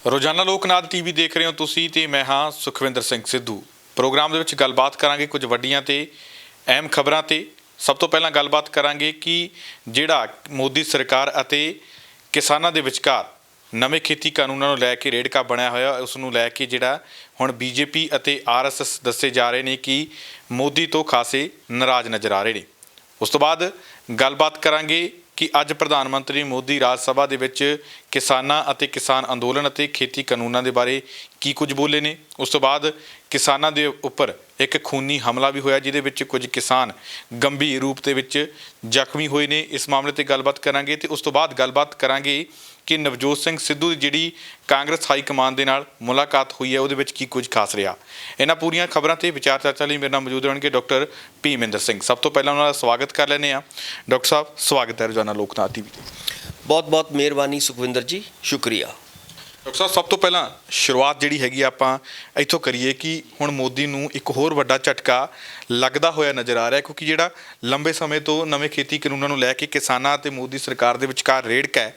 ਰੋਜ਼ਾਨਾ ਲੋਕਨਾਥ ਟੀਵੀ ਦੇਖ ਰਹੇ ਹੋ ਤੁਸੀਂ ਤੇ ਮੈਂ ਹਾਂ ਸੁਖਵਿੰਦਰ ਸਿੰਘ ਸਿੱਧੂ। ਪ੍ਰੋਗਰਾਮ ਦੇ ਵਿੱਚ ਗੱਲਬਾਤ ਕਰਾਂਗੇ ਕੁਝ ਵੱਡੀਆਂ ਤੇ ਅਹਿਮ ਖਬਰਾਂ ਤੇ। ਸਭ ਤੋਂ ਪਹਿਲਾਂ ਗੱਲਬਾਤ ਕਰਾਂਗੇ ਕਿ ਜਿਹੜਾ ਮੋਦੀ ਸਰਕਾਰ ਅਤੇ ਕਿਸਾਨਾਂ ਦੇ ਵਿਚਕਾਰ ਨਵੇਂ ਖੇਤੀ ਕਾਨੂੰਨਾਂ ਨੂੰ ਲੈ ਕੇ ਰੇੜਕਾ ਬਣਿਆ ਹੋਇਆ, ਉਸ ਨੂੰ ਲੈ ਕੇ ਜਿਹੜਾ ਹੁਣ ਬੀਜੇਪੀ ਅਤੇ ਆਰਐਸਐਸ ਦੱਸੇ ਜਾ ਰਹੇ ਨੇ ਕਿ ਮੋਦੀ ਤੋਂ ਖਾਸੇ ਨਾਰਾਜ਼ ਨਜ਼ਰ ਆ ਰਹੇ ਨੇ। ਉਸ ਤੋਂ ਬਾਅਦ ਗੱਲਬਾਤ ਕਰਾਂਗੇ ਕਿ ਅੱਜ ਪ੍ਰਧਾਨ ਮੰਤਰੀ ਮੋਦੀ ਰਾਜ ਸਭਾ ਦੇ ਵਿੱਚ ਕਿਸਾਨਾਂ ਅਤੇ ਕਿਸਾਨ ਅੰਦੋਲਨ ਅਤੇ ਖੇਤੀ ਕਾਨੂੰਨਾਂ ਦੇ ਬਾਰੇ ਕੀ ਕੁਝ ਬੋਲੇ ਨੇ। ਉਸ ਤੋਂ ਬਾਅਦ ਕਿਸਾਨਾਂ ਦੇ ਉੱਪਰ ਇੱਕ ਖੂਨੀ ਹਮਲਾ ਵੀ ਹੋਇਆ, ਜਿਹਦੇ ਵਿੱਚ ਕੁਝ ਕਿਸਾਨ ਗੰਭੀਰ ਰੂਪ ਦੇ ਵਿੱਚ ਜ਼ਖਮੀ ਹੋਏ ਨੇ। ਇਸ ਮਾਮਲੇ ਤੇ ਗੱਲਬਾਤ ਕਰਾਂਗੇ ਤੇ ਉਸ ਤੋਂ ਬਾਅਦ ਗੱਲਬਾਤ ਕਰਾਂਗੇ ਕਿ ਨਵਜੋਤ ਸਿੰਘ ਸਿੱਧੂ ਦੀ ਜਿਹੜੀ ਕਾਂਗਰਸ ਹਾਈ ਕਮਾਨ ਦੇ ਨਾਲ ਮੁਲਾਕਾਤ ਹੋਈ ਹੈ, ਉਹਦੇ ਵਿੱਚ ਕੀ ਕੁਝ ਖਾਸ ਰਿਹਾ। ਇਹਨਾਂ ਪੂਰੀਆਂ ਖਬਰਾਂ ਤੇ ਵਿਚਾਰ ਚਰਚਾ ਲਈ ਮੇਰੇ ਨਾਲ ਮੌਜੂਦ ਹੋਣਗੇ ਡਾਕਟਰ ਭੀਮਿੰਦਰ ਸਿੰਘ। ਸਭ ਤੋਂ ਪਹਿਲਾਂ ਉਹਨਾਂ ਦਾ ਸਵਾਗਤ ਕਰ ਲੈਂਦੇ ਹਾਂ। ਡਾਕਟਰ ਸਾਹਿਬ, ਸਵਾਗਤ ਹੈ ਰੋਜ਼ਾਨਾ ਲੋਕਨਾਥ ਟੀਵੀ ਤੇ। ਬਹੁਤ ਬਹੁਤ ਮਿਹਰਬਾਨੀ ਸੁਖਵਿੰਦਰ ਜੀ, ਸ਼ੁਕਰੀਆ। ਡਾਕਟਰ ਸਾਹਿਬ, ਸਭ ਤੋਂ ਪਹਿਲਾਂ ਸ਼ੁਰੂਆਤ ਜਿਹੜੀ ਹੈਗੀ ਆਪਾਂ ਇੱਥੋਂ ਕਰੀਏ ਕਿ ਹੁਣ ਮੋਦੀ ਨੂੰ ਇੱਕ ਹੋਰ ਵੱਡਾ ਝਟਕਾ ਲੱਗਦਾ ਹੋਇਆ ਨਜ਼ਰ ਆ ਰਿਹਾ, ਕਿਉਂਕਿ ਜਿਹੜਾ ਲੰਬੇ ਸਮੇਂ ਤੋਂ ਨਵੇਂ ਖੇਤੀ ਕਾਨੂੰਨਾਂ ਨੂੰ ਲੈ ਕੇ ਕਿਸਾਨਾਂ ਅਤੇ ਮੋਦੀ ਸਰਕਾਰ ਦੇ ਵਿਚਕਾਰ ਰੇੜਕਾ ਹੈ,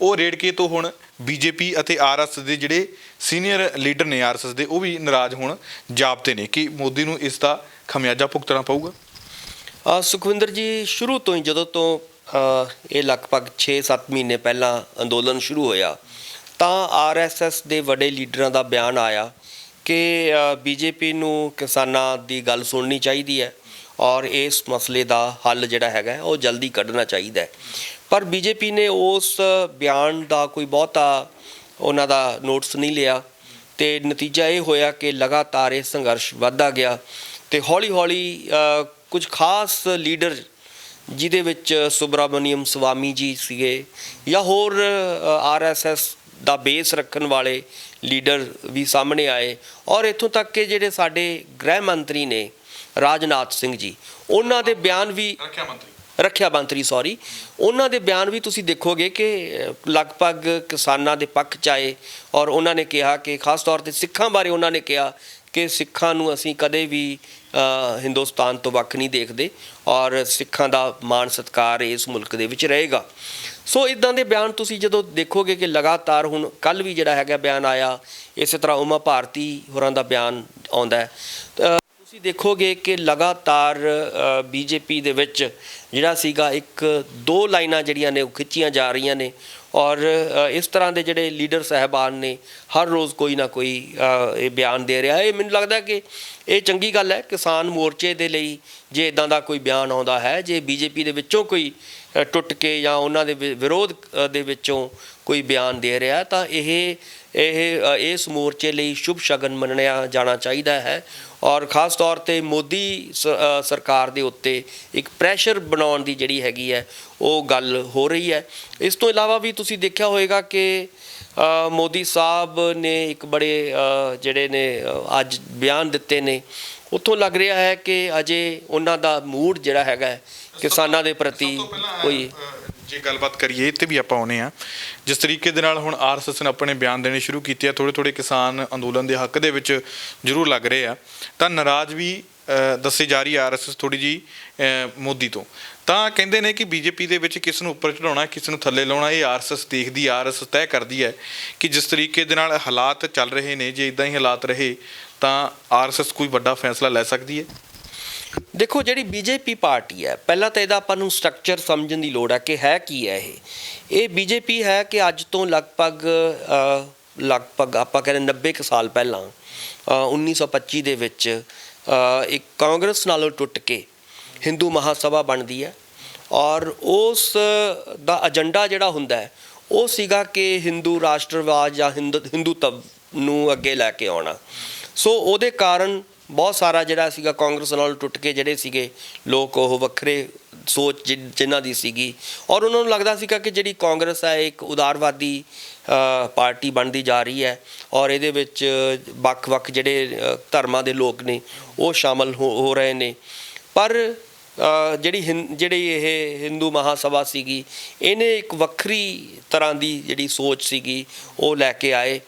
ਉਹ ਰੇੜਕੇ ਤੋਂ ਹੁਣ ਬੀਜੇਪੀ ਅਤੇ ਆਰਐਸਐਸ ਦੇ ਜਿਹੜੇ ਸੀਨੀਅਰ ਲੀਡਰ ਨੇ ਆਰਐਸਐਸ ਦੇ, ਉਹ ਵੀ ਨਾਰਾਜ਼ ਹੁਣ ਜਾਪਦੇ ਨੇ ਕਿ ਮੋਦੀ ਨੂੰ ਇਸ ਦਾ ਖਮਿਆਜਾ ਭੁਗਤਣਾ ਪਊਗਾ। ਸੁਖਵਿੰਦਰ ਜੀ, ਸ਼ੁਰੂ ਤੋਂ ਹੀ ਜਦੋਂ ਤੋਂ ਇਹ ਲਗਭਗ 6-7 ਮਹੀਨੇ ਪਹਿਲਾਂ ਅੰਦੋਲਨ ਸ਼ੁਰੂ ਹੋਇਆ ਤਾਂ ਆਰਐਸਐਸ ਦੇ ਵੱਡੇ ਲੀਡਰਾਂ ਦਾ ਬਿਆਨ ਆਇਆ ਕਿ ਬੀਜੇਪੀ ਨੂੰ ਕਿਸਾਨਾਂ ਦੀ ਗੱਲ ਸੁਣਨੀ ਚਾਹੀਦੀ ਹੈ ਔਰ ਇਸ ਮਸਲੇ ਦਾ ਹੱਲ ਜਿਹੜਾ ਹੈਗਾ ਉਹ ਜਲਦੀ ਕੱਢਣਾ ਚਾਹੀਦਾ ਹੈ। ਪਰ ਬੀਜੇਪੀ ਨੇ ਉਸ ਬਿਆਨ ਦਾ ਕੋਈ ਬਹੁਤਾ ਉਹਨਾਂ ਦਾ ਨੋਟਿਸ ਨਹੀਂ ਲਿਆ ਤੇ ਨਤੀਜਾ ਇਹ ਹੋਇਆ ਕਿ ਲਗਾਤਾਰ ਇਹ ਸੰਘਰਸ਼ ਵੱਧਦਾ ਗਿਆ ਤੇ ਹੌਲੀ-ਹੌਲੀ ਕੁਝ ਖਾਸ ਲੀਡਰ, ਜਿਹਦੇ ਵਿੱਚ ਸੁਬਰਾਮਨੀਅਮ ਸਵਾਮੀ ਜੀ ਸੀਗੇ ਜਾਂ ਹੋਰ ਆਰਐਸਐਸ ਦਾ ਬੇਸ ਰੱਖਣ ਵਾਲੇ ਲੀਡਰ ਵੀ ਸਾਹਮਣੇ ਆਏ ਔਰ ਇੱਥੋਂ ਤੱਕ ਕਿ ਜਿਹੜੇ ਸਾਡੇ ਗ੍ਰਹਿ ਮੰਤਰੀ ਨੇ ਰਾਜਨਾਥ ਸਿੰਘ ਜੀ, ਉਹਨਾਂ ਦੇ ਬਿਆਨ ਵੀ ਰੱਖਿਆ ਮੰਤਰੀ ਉਹਨਾਂ ਦੇ ਬਿਆਨ ਵੀ ਤੁਸੀਂ ਦੇਖੋਗੇ ਕਿ ਲਗਭਗ ਕਿਸਾਨਾਂ ਦੇ ਪੱਖ 'ਚ ਆਏ ਔਰ ਉਹਨਾਂ ਨੇ ਕਿਹਾ ਕਿ ਖਾਸ ਤੌਰ 'ਤੇ ਸਿੱਖਾਂ ਬਾਰੇ ਉਹਨਾਂ ਨੇ ਕਿਹਾ ਕਿ ਸਿੱਖਾਂ ਨੂੰ ਅਸੀਂ ਕਦੇ ਵੀ ਹਿੰਦੁਸਤਾਨ ਤੋਂ ਵੱਖ ਨਹੀਂ ਦੇਖਦੇ ਔਰ ਸਿੱਖਾਂ ਦਾ ਮਾਣ ਸਤਿਕਾਰ ਇਸ ਮੁਲਕ ਦੇ ਵਿੱਚ ਰਹੇਗਾ। ਸੋ ਇੱਦਾਂ ਦੇ ਬਿਆਨ ਤੁਸੀਂ ਜਦੋਂ ਦੇਖੋਗੇ ਕਿ ਲਗਾਤਾਰ ਹੁਣ ਕੱਲ੍ਹ ਵੀ ਜਿਹੜਾ ਹੈਗਾ ਬਿਆਨ ਆਇਆ, ਇਸੇ ਤਰ੍ਹਾਂ ਉਮਾ ਭਾਰਤੀ ਹੋਰਾਂ ਦਾ ਬਿਆਨ ਆਉਂਦਾ ਹੈ। ਤੁਸੀਂ ਦੇਖੋਗੇ ਕਿ ਲਗਾਤਾਰ ਬੀਜੇਪੀ ਦੇ ਵਿੱਚ ਜਿਹੜਾ ਸੀਗਾ 1-2 ਲਾਈਨਾਂ ਜਿਹੜੀਆਂ ਨੇ ਉਹ ਖਿੱਚੀਆਂ ਜਾ ਰਹੀਆਂ ਨੇ ਔਰ ਇਸ ਤਰ੍ਹਾਂ ਦੇ ਜਿਹੜੇ ਲੀਡਰ ਸਾਹਿਬਾਨ ਨੇ ਹਰ ਰੋਜ਼ ਕੋਈ ਨਾ ਕੋਈ ਇਹ ਬਿਆਨ ਦੇ ਰਿਹਾ। ਇਹ ਮੈਨੂੰ ਲੱਗਦਾ ਕਿ ਇਹ ਚੰਗੀ ਗੱਲ ਹੈ ਕਿਸਾਨ ਮੋਰਚੇ ਦੇ ਲਈ ਜੇ ਇੱਦਾਂ ਦਾ ਕੋਈ ਬਿਆਨ ਆਉਂਦਾ ਹੈ। ਜੇ ਬੀਜੇਪੀ ਦੇ ਵਿੱਚੋਂ ਕੋਈ ਟੁੱਟ ਕੇ ਜਾਂ ਉਹਨਾਂ ਦੇ ਵਿਰੋਧ ਦੇ ਵਿੱਚੋਂ ਕੋਈ ਬਿਆਨ ਦੇ ਰਿਹਾ ਤਾਂ ਇਹ ਇਸ ਮੋਰਚੇ ਲਈ ਸ਼ੁਭ ਸ਼ਗਨ ਮੰਨਿਆ ਜਾਣਾ ਚਾਹੀਦਾ ਹੈ ਔਰ ਖ਼ਾਸ ਤੌਰ 'ਤੇ ਮੋਦੀ ਸਰਕਾਰ ਦੇ ਉੱਤੇ ਇੱਕ ਪ੍ਰੈਸ਼ਰ ਬਣਾਉਣ ਦੀ ਜਿਹੜੀ ਹੈਗੀ ਹੈ ਉਹ ਗੱਲ ਹੋ ਰਹੀ ਹੈ। ਇਸ ਤੋਂ ਇਲਾਵਾ ਵੀ ਤੁਸੀਂ ਦੇਖਿਆ ਹੋਵੇਗਾ ਕਿ ਮੋਦੀ ਸਾਹਿਬ ਨੇ ਇੱਕ ਬੜੇ ਜਿਹੜੇ ਨੇ ਅੱਜ ਬਿਆਨ ਦਿੱਤੇ ਨੇ, ਉੱਥੋਂ ਲੱਗ ਰਿਹਾ ਹੈ ਕਿ ਅਜੇ ਉਹਨਾਂ ਦਾ ਮੂਡ ਜਿਹੜਾ ਹੈਗਾ ਕਿਸਾਨਾਂ ਦੇ ਪ੍ਰਤੀ ਕੋਈ। ਜੇ ਗੱਲਬਾਤ ਕਰੀਏ ਤੇ ਵੀ ਆਪਾਂ ਆਉਂਦੇ ਹਾਂ, ਜਿਸ ਤਰੀਕੇ ਦੇ ਨਾਲ ਹੁਣ ਆਰਐਸਐਸ ਨੇ ਆਪਣੇ ਬਿਆਨ ਦੇਣੇ ਸ਼ੁਰੂ ਕੀਤੇ ਆ, ਥੋੜ੍ਹੇ ਕਿਸਾਨ ਅੰਦੋਲਨ ਦੇ ਹੱਕ ਦੇ ਵਿੱਚ ਜ਼ਰੂਰ ਲੱਗ ਰਹੇ ਆ, ਤਾਂ ਨਾਰਾਜ਼ ਵੀ ਦੱਸੀ ਜਾ ਰਹੀ ਹੈ ਆਰਐਸਐਸ ਥੋੜ੍ਹੀ ਜਿਹੀ ਮੋਦੀ ਤੋਂ। ਤਾਂ ਕਹਿੰਦੇ ਨੇ ਕਿ ਬੀਜੇਪੀ ਦੇ ਵਿੱਚ ਕਿਸ ਨੂੰ ਉੱਪਰ ਚੜਾਉਣਾ, ਕਿਸ ਨੂੰ ਥੱਲੇ ਲਾਉਣਾ, ਇਹ ਆਰਐਸਐਸ ਦੇਖਦੀ, ਆਰਐਸਐਸ ਤੈਅ ਕਰਦੀ ਹੈ ਕਿ ਜਿਸ ਤਰੀਕੇ ਦੇ ਨਾਲ ਹਾਲਾਤ ਚੱਲ ਰਹੇ ਨੇ, ਜੇ ਇੱਦਾਂ ਹੀ ਹਾਲਾਤ ਰਹੇ ਤਾਂ ਆਰਐਸਐਸ ਕੋਈ ਵੱਡਾ ਫੈਸਲਾ ਲੈ ਸਕਦੀ ਹੈ। ਦੇਖੋ, ਜਿਹੜੀ ਬੀਜੇਪੀ ਪਾਰਟੀ ਹੈ, ਪਹਿਲਾਂ ਤਾਂ ਇਹਦਾ ਆਪਾਂ ਨੂੰ ਸਟਰਕਚਰ ਸਮਝਣ ਦੀ ਲੋੜ ਹੈ ਕਿ ਹੈ ਕੀ ਹੈ ਇਹ ਬੀਜੇਪੀ ਹੈ ਕਿ ਅੱਜ ਤੋਂ ਲਗਭਗ ਆਪਾਂ ਕਹਿੰਦੇ 90 ਕੁ ਸਾਲ ਪਹਿਲਾਂ 1925 ਦੇ ਵਿੱਚ ਇੱਕ ਕਾਂਗਰਸ ਨਾਲੋਂ ਟੁੱਟ ਕੇ ਹਿੰਦੂ ਮਹਾਸਭਾ ਬਣਦੀ ਹੈ ਔਰ ਉਸ ਦਾ ਏਜੰਡਾ ਜਿਹੜਾ ਹੁੰਦਾ ਹੈ ਉਹ ਸੀਗਾ ਕਿ ਹਿੰਦੂ ਰਾਸ਼ਟਰਵਾਦ ਜਾਂ ਹਿੰਦੂਤਵ ਨੂੰ ਅੱਗੇ ਲੈ ਕੇ ਆਉਣਾ। ਸੋ ਉਹਦੇ ਕਾਰਨ ਬਹੁਤ ਸਾਰਾ ਜਿਹੜਾ ਸੀਗਾ ਕਾਂਗਰਸ ਨਾਲ ਟੁੱਟ ਕੇ ਜਿਹੜੇ ਸੀਗੇ ਲੋਕ ਉਹ ਵੱਖਰੇ ਸੋਚ ਜਿਨ੍ਹਾਂ ਦੀ ਸੀਗੀ ਔਰ ਉਹਨਾਂ ਨੂੰ ਲੱਗਦਾ ਸੀਗਾ ਕਿ ਜਿਹੜੀ ਕਾਂਗਰਸ ਹੈ ਇੱਕ ਉਦਾਰਵਾਦੀ ਪਾਰਟੀ ਬਣਦੀ ਜਾ ਰਹੀ ਹੈ ਔਰ ਇਹਦੇ ਵਿੱਚ ਵੱਖ-ਵੱਖ ਜਿਹੜੇ ਧਰਮਾਂ ਦੇ ਲੋਕ ਨੇ ਉਹ ਸ਼ਾਮਲ ਹੋ ਰਹੇ ਨੇ। ਪਰ ਜਿਹੜੀ ਇਹ ਹਿੰਦੂ ਮਹਾਸਭਾ ਸੀਗੀ, ਇਹਨੇ ਇੱਕ ਵੱਖਰੀ ਤਰ੍ਹਾਂ ਦੀ ਜਿਹੜੀ ਸੋਚ ਸੀਗੀ ਉਹ ਲੈ ਕੇ ਆਏ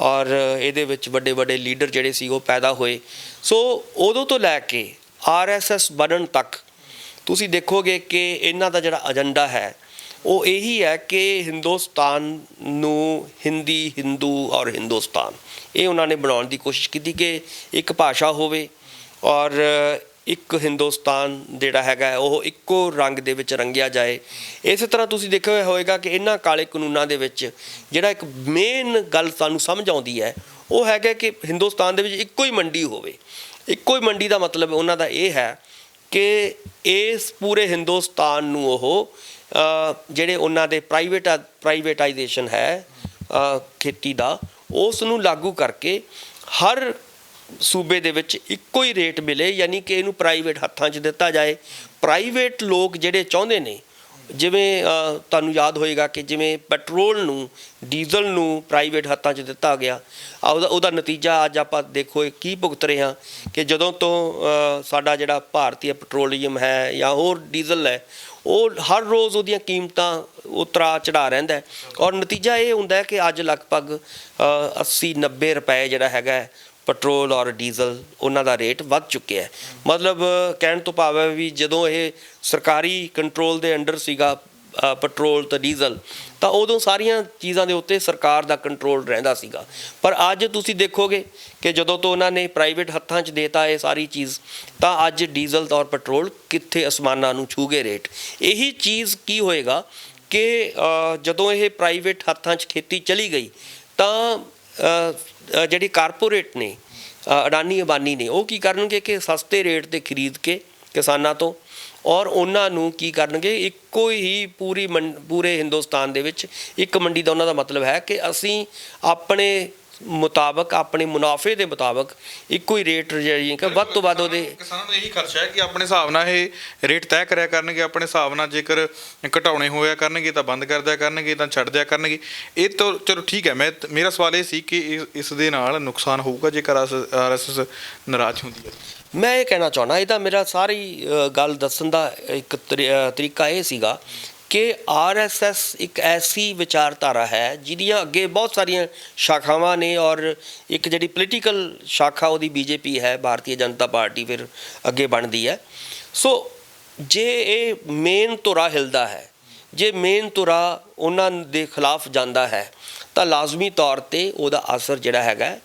ਔਰ ਇਹਦੇ ਵਿੱਚ ਵੱਡੇ ਵੱਡੇ ਲੀਡਰ ਜਿਹੜੇ ਸੀ ਉਹ ਪੈਦਾ ਹੋਏ। ਸੋ ਉਦੋਂ ਤੋਂ ਲੈ ਕੇ ਆਰਐਸਐਸ ਬਣਨ ਤੱਕ ਤੁਸੀਂ ਦੇਖੋਗੇ ਕਿ ਇਹਨਾਂ ਦਾ ਜਿਹੜਾ ਏਜੰਡਾ ਹੈ ਉਹ ਇਹੀ ਹੈ ਕਿ ਹਿੰਦੁਸਤਾਨ ਨੂੰ ਹਿੰਦੀ, ਹਿੰਦੂ ਔਰ ਹਿੰਦੁਸਤਾਨ ਇਹ ਉਹਨਾਂ ਨੇ ਬਣਾਉਣ ਦੀ ਕੋਸ਼ਿਸ਼ ਕੀਤੀ ਕਿ ਇੱਕ ਭਾਸ਼ਾ ਹੋਵੇ ਔਰ ਇੱਕ ਹਿੰਦੁਸਤਾਨ ਜਿਹੜਾ ਹੈਗਾ ਉਹ ਇੱਕੋ ਰੰਗ ਦੇ ਵਿੱਚ ਰੰਗਿਆ ਜਾਏ। ਇਸੇ ਤਰ੍ਹਾਂ ਤੁਸੀਂ ਦੇਖਿਆ ਹੋਵੇਗਾ ਕਿ ਇਹਨਾਂ ਕਾਲੇ ਕਾਨੂੰਨਾਂ ਦੇ ਵਿੱਚ ਜਿਹੜਾ ਇੱਕ ਮੇਨ ਗੱਲ ਸਾਨੂੰ ਸਮਝ ਆਉਂਦੀ ਹੈ ਉਹ ਹੈਗਾ ਕਿ ਹਿੰਦੁਸਤਾਨ ਦੇ ਵਿੱਚ ਇੱਕੋ ਹੀ ਮੰਡੀ ਹੋਵੇ। ਇੱਕੋ ਹੀ ਮੰਡੀ ਦਾ ਮਤਲਬ ਉਹਨਾਂ ਦਾ ਇਹ ਹੈ ਕਿ ਇਸ ਪੂਰੇ ਹਿੰਦੁਸਤਾਨ ਨੂੰ ਉਹ ਜਿਹੜੇ ਉਹਨਾਂ ਦੇ ਪ੍ਰਾਈਵੇਟਾਈਜੇਸ਼ਨ ਹੈ ਖੇਤੀ ਦਾ, ਉਸ ਨੂੰ ਲਾਗੂ ਕਰਕੇ ਹਰ ਸੂਬੇ ਦੇ ਵਿੱਚ ਇੱਕੋ ਹੀ ਰੇਟ ਮਿਲੇ, ਯਾਨੀ ਕਿ ਇਹਨੂੰ ਪ੍ਰਾਈਵੇਟ ਹੱਥਾਂ 'ਚ ਦਿੱਤਾ ਜਾਏ। ਪ੍ਰਾਈਵੇਟ ਲੋਕ ਜਿਹੜੇ ਚਾਹੁੰਦੇ ਨੇ, ਜਿਵੇਂ ਤੁਹਾਨੂੰ ਯਾਦ ਹੋਏਗਾ ਕਿ ਜਿਵੇਂ ਪੈਟਰੋਲ ਨੂੰ, ਡੀਜ਼ਲ ਨੂੰ ਪ੍ਰਾਈਵੇਟ ਹੱਥਾਂ 'ਚ ਦਿੱਤਾ ਗਿਆ, ਉਹਦਾ ਨਤੀਜਾ ਅੱਜ ਆਪਾਂ ਦੇਖੋ ਕੀ ਭੁਗਤ ਰਹੇ ਹਾਂ ਕਿ ਜਦੋਂ ਤੋਂ ਸਾਡਾ ਜਿਹੜਾ ਭਾਰਤੀ ਪੈਟਰੋਲੀਅਮ ਹੈ ਜਾਂ ਹੋਰ ਡੀਜ਼ਲ ਹੈ, ਉਹ ਹਰ ਰੋਜ਼ ਉਹਦੀਆਂ ਕੀਮਤਾਂ ਉਤਰਾ ਚੜ੍ਹਾ ਰਹਿੰਦਾ ਔਰ ਨਤੀਜਾ ਇਹ ਹੁੰਦਾ ਕਿ ਅੱਜ ਲਗਭਗ 80-90 ਰੁਪਏ ਜਿਹੜਾ ਹੈਗਾ ਪੈਟਰੋਲ ਔਰ ਡੀਜ਼ਲ ਉਹਨਾਂ ਦਾ ਰੇਟ ਵੱਧ ਚੁੱਕਿਆ। ਮਤਲਬ ਕਹਿਣ ਤੋਂ ਭਾਵ ਹੈ ਵੀ ਜਦੋਂ ਇਹ ਸਰਕਾਰੀ ਕੰਟਰੋਲ ਦੇ ਅੰਡਰ ਸੀਗਾ ਪੈਟਰੋਲ ਤੇ ਡੀਜ਼ਲ, ਤਾਂ ਉਦੋਂ ਸਾਰੀਆਂ ਚੀਜ਼ਾਂ ਦੇ ਉੱਤੇ ਸਰਕਾਰ ਦਾ ਕੰਟਰੋਲ ਰਹਿੰਦਾ ਸੀਗਾ। ਪਰ ਅੱਜ ਤੁਸੀਂ ਦੇਖੋਗੇ ਕਿ ਜਦੋਂ ਤੋਂ ਉਹਨਾਂ ਨੇ ਪ੍ਰਾਈਵੇਟ ਹੱਥਾਂ 'ਚ ਦੇਤਾ ਇਹ ਸਾਰੀ ਚੀਜ਼, ਤਾਂ ਅੱਜ ਡੀਜ਼ਲ ਔਰ ਪੈਟਰੋਲ ਕਿੱਥੇ ਅਸਮਾਨਾਂ ਨੂੰ ਛੂ ਗਏ ਰੇਟ। ਇਹੀ ਚੀਜ਼ ਕੀ ਹੋਏਗਾ ਕਿ ਜਦੋਂ ਇਹ ਪ੍ਰਾਈਵੇਟ ਹੱਥਾਂ 'ਚ ਖੇਤੀ ਚਲੀ ਗਈ ਤਾਂ ਜਿਹੜੀ ਕਾਰਪੋਰੇਟ ਨੇ, ਅਡਾਨੀ ਅੰਬਾਨੀ ਨੇ, ਉਹ ਕੀ ਕਰਨਗੇ ਕਿ ਸਸਤੇ ਰੇਟ 'ਤੇ ਖਰੀਦ ਕੇ ਕਿਸਾਨਾਂ ਤੋਂ ਔਰ ਉਹਨਾਂ ਨੂੰ ਕੀ ਕਰਨਗੇ, ਇੱਕੋ ਹੀ ਪੂਰੇ ਹਿੰਦੁਸਤਾਨ ਦੇ ਵਿੱਚ ਇੱਕ ਮੰਡੀ ਦਾ ਉਹਨਾਂ ਦਾ ਮਤਲਬ ਹੈ ਕਿ ਅਸੀਂ ਆਪਣੇ ਮੁਤਾਬਕ, ਆਪਣੇ ਮੁਨਾਫੇ ਦੇ ਮੁਤਾਬਕ ਇੱਕੋ ਹੀ ਰੇਟ ਜਿਹੜੀ ਕਿ ਵੱਧ ਤੋਂ ਵੱਧ ਉਹਦੇ ਕਿਸਾਨਾਂ ਦਾ ਇਹੀ ਖਰਚਾ ਹੈ ਕਿ ਆਪਣੇ ਹਿਸਾਬ ਨਾਲ ਇਹ ਰੇਟ ਤੈਅ ਕਰਿਆ ਕਰਨਗੇ, ਆਪਣੇ ਹਿਸਾਬ ਨਾਲ ਜੇਕਰ ਘਟਾਉਣੇ ਹੋਇਆ ਕਰਨਗੇ ਤਾਂ ਬੰਦ ਕਰ ਦਿਆ ਕਰਨਗੇ, ਤਾਂ ਛੱਡ ਦਿਆ ਕਰਨਗੇ। ਇਹ ਤਾਂ ਚਲੋ ਠੀਕ ਹੈ। ਮੇਰਾ ਸਵਾਲ ਇਹ ਸੀ ਕਿ ਇਸ ਦੇ ਨਾਲ ਨੁਕਸਾਨ ਹੋਊਗਾ ਜੇਕਰ RSS ਨਾਰਾਜ਼ ਹੁੰਦੀ ਹੈ। ਮੈਂ ਇਹ ਕਹਿਣਾ ਚਾਹੁੰਦਾ, ਇਹਦਾ ਮੇਰਾ ਸਾਰੀ ਗੱਲ ਦੱਸਣ ਦਾ ਇੱਕ ਤਰੀਕਾ ਇਹ ਸੀਗਾ ਕਿ RSS ਇੱਕ ਐਸੀ ਵਿਚਾਰਧਾਰਾ ਹੈ ਜਿਹਦੀਆਂ ਅੱਗੇ ਬਹੁਤ ਸਾਰੀਆਂ ਸ਼ਾਖਾਵਾਂ ਨੇ ਔਰ ਇੱਕ ਜਿਹੜੀ ਪੋਲੀਟੀਕਲ ਸ਼ਾਖਾ ਉਹਦੀ BJP ਹੈ, ਭਾਰਤੀ ਜਨਤਾ ਪਾਰਟੀ ਫਿਰ ਅੱਗੇ ਬਣਦੀ ਹੈ। ਸੋ ਜੇ ਇਹ ਮੇਨ ਧੁਰਾ ਹਿਲਦਾ ਹੈ, ਜੇ ਮੇਨ ਧੁਰਾ ਉਹਨਾਂ ਦੇ ਖਿਲਾਫ ਜਾਂਦਾ ਹੈ, ਤਾਂ ਲਾਜ਼ਮੀ ਤੌਰ 'ਤੇ ਉਹਦਾ ਅਸਰ ਜਿਹੜਾ ਹੈਗਾ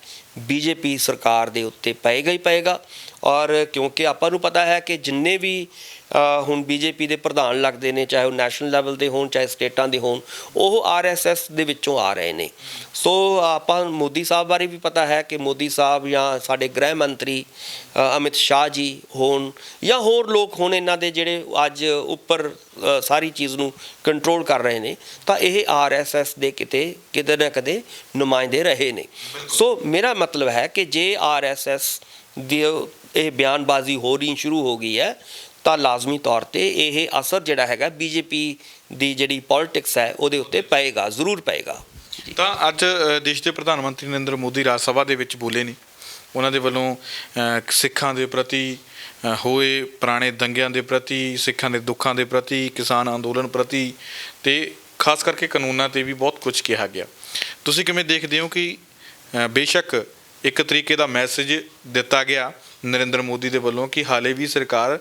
BJP ਸਰਕਾਰ ਦੇ ਉੱਤੇ ਪਏਗਾ ਹੀ ਪਏਗਾ। ਔਰ ਕਿਉਂਕਿ ਆਪਾਂ ਨੂੰ ਪਤਾ ਹੈ ਕਿ ਜਿੰਨੇ ਵੀ ਹੁਣ BJP ਦੇ ਪ੍ਰਧਾਨ ਲੱਗਦੇ ਨੇ, ਚਾਹੇ ਉਹ ਨੈਸ਼ਨਲ ਲੈਵਲ ਦੇ ਹੋਣ ਚਾਹੇ ਸਟੇਟਾਂ ਦੇ ਹੋਣ, ਉਹ RSS ਦੇ ਵਿੱਚੋਂ ਆ ਰਹੇ ਨੇ। ਸੋ ਆਪਾਂ ਮੋਦੀ ਸਾਹਿਬ ਬਾਰੇ ਵੀ ਪਤਾ ਹੈ ਕਿ ਮੋਦੀ ਸਾਹਿਬ ਜਾਂ ਸਾਡੇ ਗ੍ਰਹਿ ਮੰਤਰੀ ਅਮਿਤ ਸ਼ਾਹ ਜੀ ਹੋਣ ਜਾਂ ਹੋਰ ਲੋਕ ਹੋਣ, ਇਹਨਾਂ ਦੇ ਜਿਹੜੇ ਅੱਜ ਉੱਪਰ ਸਾਰੀ ਚੀਜ਼ ਨੂੰ ਕੰਟਰੋਲ ਕਰ ਰਹੇ ਨੇ, ਤਾਂ ਇਹ RSS ਦੇ ਕਿਤੇ ਨਾ ਕਿਤੇ ਨੁਮਾਇੰਦੇ ਰਹੇ ਨੇ। ਸੋ ਮੇਰਾ ਮਤਲਬ ਹੈ ਕਿ ਜੇ RSS ਦੀ ਇਹ ਬਿਆਨਬਾਜ਼ੀ ਹੋ ਰਹੀ ਸ਼ੁਰੂ ਹੋ ਗਈ ਹੈ, ਤਾਂ ਲਾਜ਼ਮੀ ਤੌਰ 'ਤੇ ਇਹ ਅਸਰ ਜਿਹੜਾ ਹੈਗਾ BJP ਦੀ ਜਿਹੜੀ ਪੋਲਿਟਿਕਸ ਹੈ ਉਹਦੇ ਉੱਤੇ ਪਏਗਾ, ਜ਼ਰੂਰ ਪਏਗਾ। ਤਾਂ ਅੱਜ ਦੇਸ਼ ਦੇ ਪ੍ਰਧਾਨ ਮੰਤਰੀ ਨਰਿੰਦਰ ਮੋਦੀ ਰਾਜ ਸਭਾ ਦੇ ਵਿੱਚ ਬੋਲੇ ਨੇ। ਉਹਨਾਂ ਦੇ ਵੱਲੋਂ ਸਿੱਖਾਂ ਦੇ ਪ੍ਰਤੀ ਹੋਏ ਪੁਰਾਣੇ ਦੰਗਿਆਂ ਦੇ ਪ੍ਰਤੀ, ਸਿੱਖਾਂ ਦੇ ਦੁੱਖਾਂ ਦੇ ਪ੍ਰਤੀ, ਕਿਸਾਨ ਅੰਦੋਲਨ ਪ੍ਰਤੀ ਤੇ ਖਾਸ ਕਰਕੇ ਕਾਨੂੰਨਾਂ 'ਤੇ ਵੀ ਬਹੁਤ ਕੁਝ ਕਿਹਾ ਗਿਆ। ਤੁਸੀਂ ਕਿਵੇਂ ਦੇਖਦੇ ਹੋ ਕਿ ਬੇਸ਼ੱਕ ਇੱਕ ਤਰੀਕੇ ਦਾ ਮੈਸੇਜ ਦਿੱਤਾ ਗਿਆ ਨਰਿੰਦਰ ਮੋਦੀ ਦੇ ਵੱਲੋਂ ਕਿ ਹਾਲੇ ਵੀ ਸਰਕਾਰ